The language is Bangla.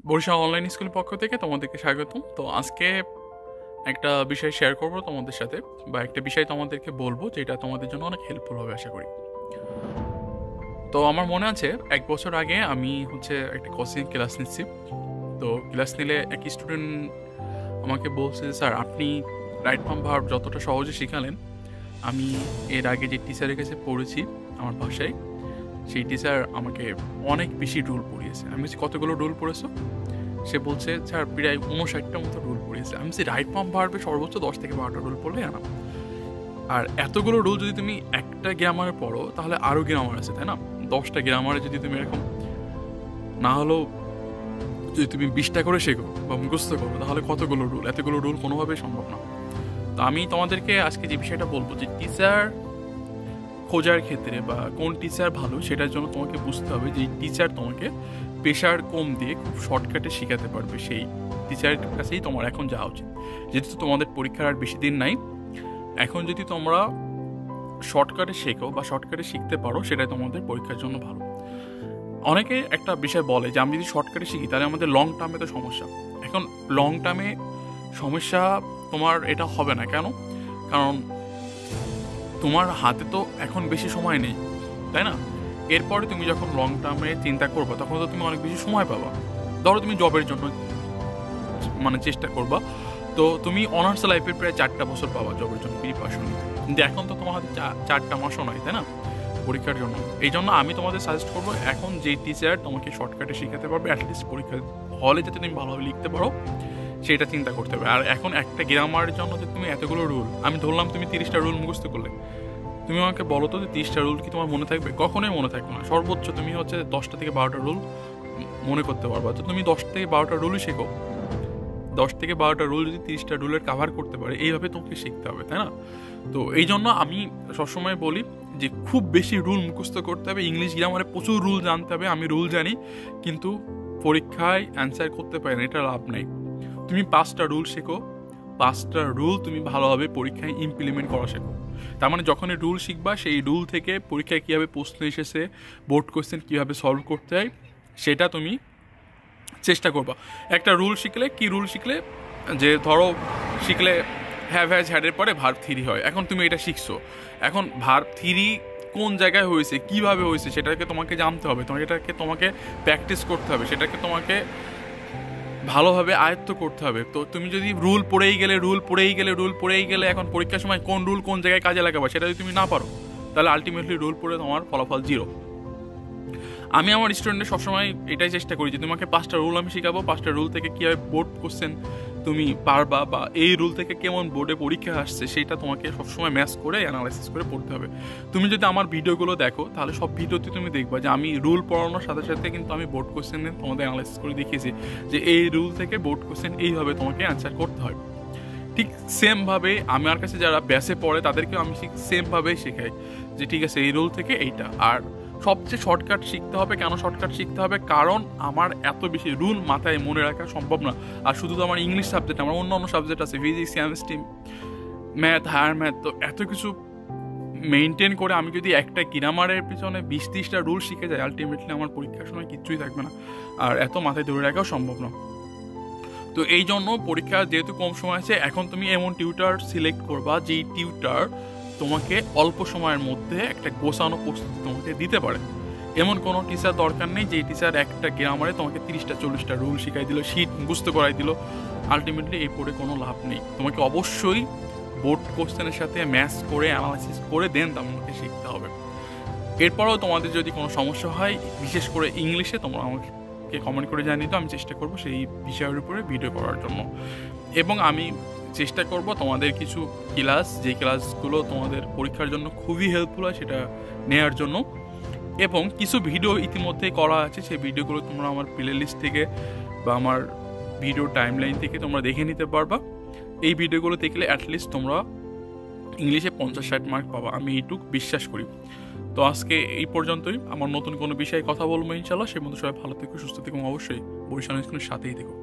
বরিশাল অনলাইন স্কুলের পক্ষ থেকে তোমাদেরকে স্বাগতম। তো আজকে একটা বিষয় শেয়ার করবো তোমাদের সাথে, বা একটা বিষয় তোমাদেরকে বলবো যেটা তোমাদের জন্য অনেক হেল্পফুল হবে আশা করি। তো আমার মনে আছে 1 বছর আগে আমি একটা কোচিং ক্লাস নিচ্ছি। তো ক্লাস নিলে এক স্টুডেন্ট আমাকে বলছে যে স্যার আপনি রাইট ফ্রম ভার্ব যতটা সহজে শেখালেন, আমি এর আগে যে টিচারের কাছে পড়েছি আমার ভাষায়, সেই টিচার আমাকে অনেক বেশি রুল পড়িয়েছে। আমি বলছি কতগুলো রুল পড়েছো? সে বলছে স্যার প্রায় 59টা মতো রুল পড়িয়েছে। আমি বলছি রাইট ফর্ম ভার্বে সর্বোচ্চ 10 থেকে 12টা রুল পড়লে আনা। আর এতগুলো রুল যদি তুমি একটা গ্রামারে পড়ো তাহলে আরও গ্রামার আছে, তাই না? 10টা গ্রামারে যদি তুমি এরকম না হলেও যদি তুমি 20টা করে শেখো বা মুখস্থ করো তাহলে কতগুলো রুল, এতগুলো রুল কোনোভাবেই সম্ভব না। তো আমি তোমাদেরকে আজকে যে বিষয়টা বলবো যে টিচার খোঁজার ক্ষেত্রে বা কোন টিচার ভালো সেটার জন্য তোমাকে বুঝতে হবে যে টিচার তোমাকে প্রেশার কম দিয়ে খুব শর্টকাটে শেখাতে পারবে, সেই টিচারের কাছেই তোমার এখন যাওয়া উচিত। যেহেতু তোমাদের পরীক্ষার আর বেশি দিন নাই, এখন যদি তোমরা শর্টকাটে শেখো বা শর্টকাটে শিখতে পারো সেটাই তোমাদের পরীক্ষার জন্য ভালো। অনেকে একটা বিষয় বলে যে আমি যদি শর্টকাটে শিখি তাহলে আমাদের লং টার্মে তো সমস্যা। এখন লং টার্মে সমস্যা তোমার এটা হবে না। কেন? কারণ তোমার হাতে তো এখন বেশি সময় নেই, তাই না? এরপরে তুমি যখন লং টার্মে চিন্তা করবো তখন তো তুমি অনেক বেশি সময় পাবা। ধরো তুমি জবের জন্য চেষ্টা করবা, তো তুমি অনার্স লাইফের প্রায় 4টা বছর পাবা জবের জন্য প্রিপারেশন নিতে। কিন্তু এখন তো তোমার হাতে 4টা মাসও নয়, তাই না, পরীক্ষার জন্য। এই জন্য আমি তোমাদের সাজেস্ট করবো এখন যে টিচার তোমাকে শর্টকাটে শেখাতে পারবে, অ্যাটলিস্ট পরীক্ষা হলে যাতে তুমি ভালোভাবে লিখতে পারো সেটা চিন্তা করতে হবে। আর এখন একটা গ্রামারের জন্য যে তুমি এতগুলো রুল, আমি ধরলাম তুমি 30টা রুল মুখস্থ করলে, তুমি আমাকে বলো তো যে 30টা রুল কি তোমার মনে থাকবে? কখনোই মনে থাকবে না। সর্বোচ্চ তুমি 10টা থেকে 12টা রুল মনে করতে পারবা। তো তুমি 10 থেকে 12টা রুলই শেখো। 10 থেকে 12টা রুল যদি 30টা রুলের কাভার করতে পারে, এইভাবে তোমাকে শিখতে হবে, তাই না? তো এই জন্য আমি সবসময় বলি যে খুব বেশি রুল মুখস্থ করতে হবে। ইংলিশ গ্রামারে প্রচুর রুল জানতে হবে। আমি রুল জানি, কিন্তু পরীক্ষায় অ্যান্সার করতে পারি না, এটা লাভ নাই। তুমি 5টা রুল শেখো, 5টা রুল তুমি ভালোভাবে পরীক্ষায় ইমপ্লিমেন্ট করা শেখো। তার মানে যখনই রুল শিখবা সেই রুল থেকে পরীক্ষায় কীভাবে প্রশ্ন এসেছে, বোর্ড কোয়েশ্চেন কীভাবে সলভ করতে হয় সেটা তুমি চেষ্টা করবা। একটা রুল শিখলে, কি রুল শিখলে, যে ধরো শিখলে হ্যাভ হ্যাজ হ্যাডের পরে ভার্ব থ্রি হয়। এখন তুমি এটা শিখছো, এখন ভার্ব থ্রি কোন জায়গায় হয়েছে, কিভাবে হয়েছে সেটাকে তোমাকে জানতে হবে, তোমাকে প্র্যাকটিস করতে হবে, সেটাকে তোমাকে ভালোভাবে আয়ত্ত করতে হবে। তো তুমি যদি রুল পড়েই গেলে এখন পরীক্ষার সময় কোন রুল কোন জায়গায় কাজে লাগাবা সেটা যদি তুমি না পারো, তাহলে আলটিমেটলি রুল পড়ে তোমার ফলাফল 0। আমি আমার স্টুডেন্টদের সবসময় এটাই চেষ্টা করি যে তোমাকে 5টা রুল আমি শেখাবো, 5টা রুল থেকে কীভাবে বোর্ড কোশ্চেন তুমি পারবা, বা এই রুল থেকে কেমন বোর্ডে পরীক্ষা আসছে সেটা তোমাকে সবসময় ম্যাচ করে অ্যানালাইসিস করে পড়তে হবে। তুমি যদি আমার ভিডিওগুলো দেখো তাহলে সব ভিডিওতে তুমি দেখবা যে আমি রুল পড়ানোর সাথে সাথে কিন্তু আমি বোর্ড কোশ্চেনে তোমাদের অ্যানালাইসিস করে দেখিয়েছি যে এই রুল থেকে বোর্ড কোশ্চেন এইভাবে তোমাকে অ্যান্সার করতে হয়। ঠিক সেমভাবে আমার কাছে যারা ব্যাসে পড়ে তাদেরকেও আমি ঠিক সেমভাবেই শেখাই যে ঠিক আছে এই রুল থেকে এইটা। আর সবচেয়ে শর্টকাট শিখতে হবে। কেন শর্টকাট শিখতে হবে? কারণ আমার এত বেশি রুল মাথায় মনে রাখা সম্ভব না। আর শুধু তো আমার ইংলিশ সাবজেক্ট, আমার অন্য অন্য সাবজেক্ট আছে, physics, chemistry, math, higher math. তো এত কিছু মেনটেন করে আমি যদি একটা গ্রামারের পিছনে 20-30টা রুল শিখে যাই, আলটিমেটলি আমার পরীক্ষার সময় কিচ্ছুই থাকবে না, আর এত মাথায় ধরে রাখাও সম্ভব না। তো এই জন্য পরীক্ষা যেহেতু কম সময় আছে, এখন তুমি এমন টিউটার সিলেক্ট করবা যেই টিউটার তোমাকে অল্প সময়ের মধ্যে একটা গোছানো প্রস্তুতি তোমাকে দিতে পারে। এমন কোনো টিচার দরকার নেই যে টিচার একটা গ্রামারে তোমাকে 30টা-40টা রুল শিখাই দিল, শীট মুখস্থ করাই দিল। আলটিমেটলি এই পড়ে কোনো লাভ নেই। তোমাকে অবশ্যই বোর্ড কোশ্চেনের সাথে ম্যাচ করে অ্যানালাইসিস করে দেন তোমাকে শিখতে হবে। এরপরেও তোমাদের যদি কোনো সমস্যা হয়, বিশেষ করে ইংলিশে, তোমরা আমাকে কমেন্ট করে জানিয়ে দাও। আমি চেষ্টা করবো সেই বিষয়ের উপরে ভিডিও করার জন্য, এবং আমি চেষ্টা করব তোমাদের কিছু ক্লাস, যে ক্লাসগুলো তোমাদের পরীক্ষার জন্য খুবই হেল্পফুল হয় সেটা নেওয়ার জন্য। এবং কিছু ভিডিও ইতিমধ্যেই করা আছে, সেই ভিডিওগুলো তোমরা আমার প্লে লিস্ট থেকে বা আমার ভিডিও টাইমলাইন থেকে তোমরা দেখে নিতে পারবা। এই ভিডিওগুলো দেখলে অ্যাটলিস্ট তোমরা ইংলিশে 50-60 মার্ক পাবা, আমি এইটুক বিশ্বাস করি। তো আজকে এই পর্যন্তই। আমার নতুন কোনো বিষয়ে কথা বলবো ইনশাল্লাহ। সে মতো সবাই ভালো থেকো, সুস্থ থেকো, অবশ্যই বরিশাল স্কুলের সাথেই থেকো।